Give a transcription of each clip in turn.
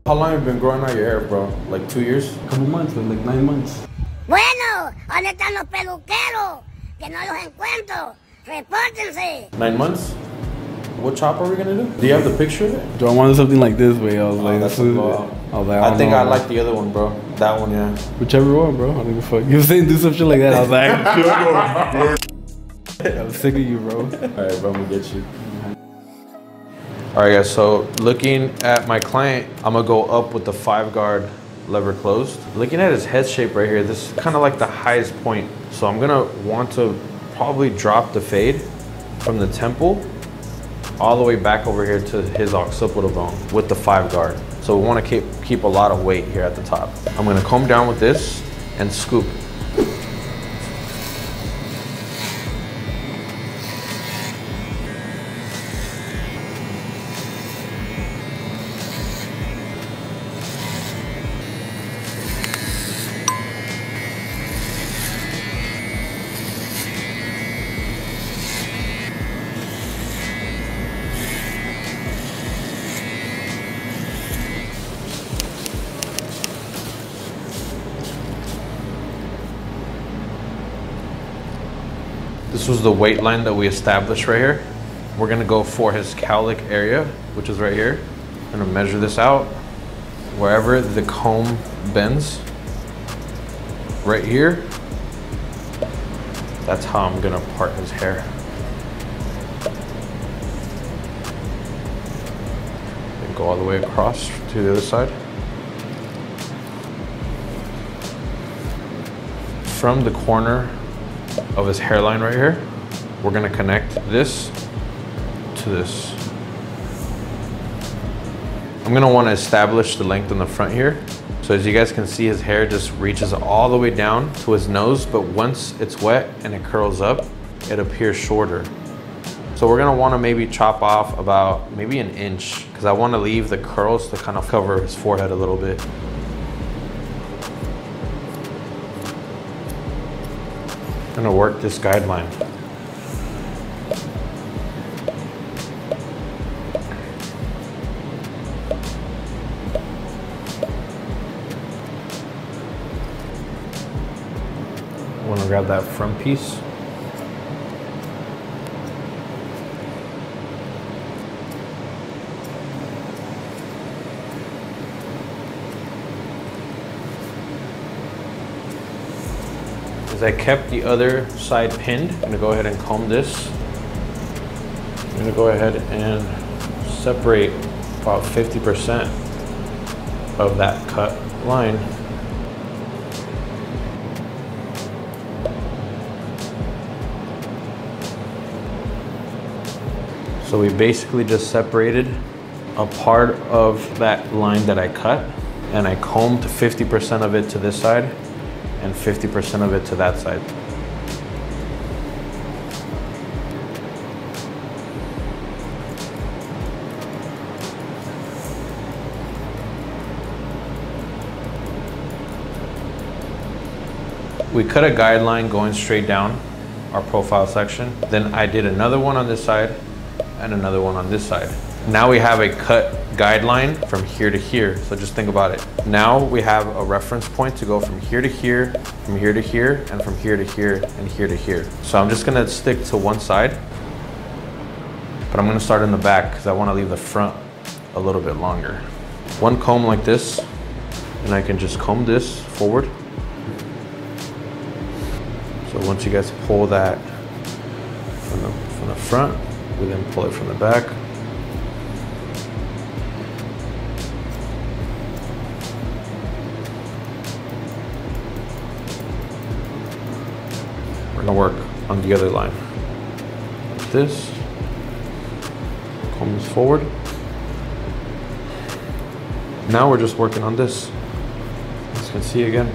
How long have you been growing out your hair, bro? Like 2 years? A couple months, like 9 months. Bueno, ¿dónde están los peluqueros? Que no los encuentro. Repórtense. 9 months? What chop are we gonna do? Do you have the picture there? Do I wanted something like this way? I was like, that's a blowout. I think I like the other one, bro. That one, yeah. Whichever one, bro. I don't give a fuck. You were saying do some shit like that. I was like, I'm sick of you, bro. Alright, bro, I'm gonna get you. Alright, guys, so looking at my client, I'm gonna go up with the 5-guard lever closed. Looking at his head shape right here, this is kind of like the highest point. So I'm gonna want to probably drop the fade from the temple all the way back over here to his occipital bone with the 5-guard. So we want to keep a lot of weight here at the top. I'm going to comb down with this and scoop. This was the weight line that we established right here. We're gonna go for his cowlick area, which is right here. I'm gonna measure this out. Wherever the comb bends, right here, that's how I'm gonna part his hair. And go all the way across to the other side. From the corner of his hairline right here, we're gonna connect this to this. I'm gonna wanna establish the length in the front here. So as you guys can see, his hair just reaches all the way down to his nose, but once it's wet and it curls up, it appears shorter. So we're gonna wanna maybe chop off about maybe 1 inch, because I wanna leave the curls to kind of cover his forehead a little bit. I'm gonna work this guideline. I wanna grab that front piece. As I kept the other side pinned, I'm gonna go ahead and comb this. I'm gonna go ahead and separate about 50% of that cut line. So we basically just separated a part of that line that I cut, and I combed 50% of it to this side and 50% of it to that side. We cut a guideline going straight down our profile section. Then I did another one on this side and another one on this side. Now we have a cut guideline from here to here. So just think about it. Now we have a reference point to go from here to here, from here to here, and from here to here, and here to here. So I'm just gonna stick to one side, but I'm gonna start in the back because I wanna leave the front a little bit longer. One comb like this, and I can just comb this forward. So once you guys pull that from the front, we then pull it from the back. We're gonna work on the other line. Like this. Comb this forward. Now we're just working on this. As you can see again.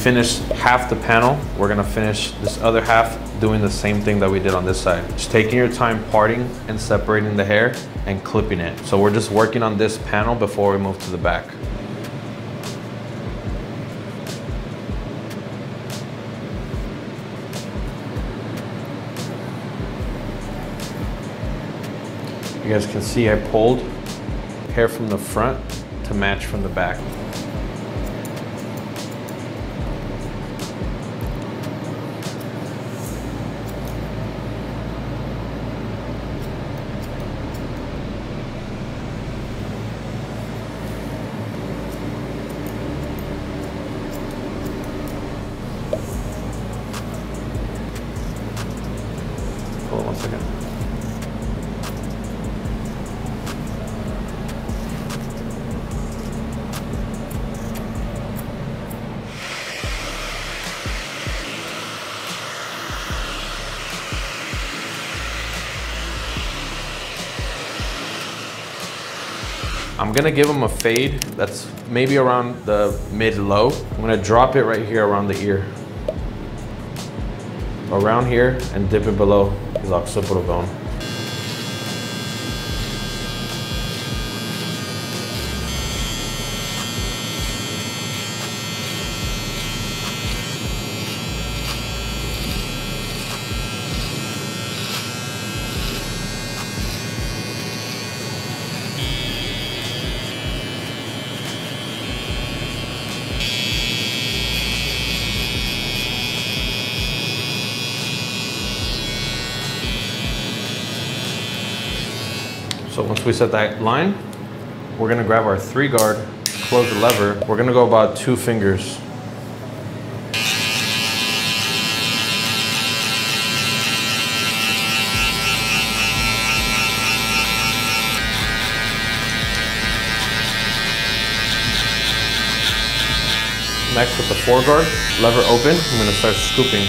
finished half the panel. We're gonna finish this other half doing the same thing that we did on this side. Just taking your time parting and separating the hair and clipping it. So we're just working on this panel before we move to the back. You guys can see I pulled hair from the front to match from the back. Hold on one second. I'm gonna give him a fade that's maybe around the mid-low. I'm gonna drop it right here around the ear. Around here and dip it below his occipital bone. So once we set that line, we're gonna grab our 3-guard, close the lever. We're gonna go about 2 fingers. Next with the 4-guard, lever open, I'm gonna start scooping.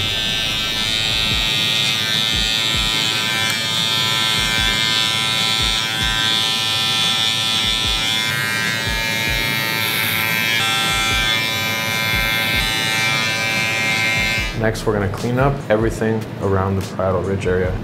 Next, we're gonna clean up everything around the parietal ridge area.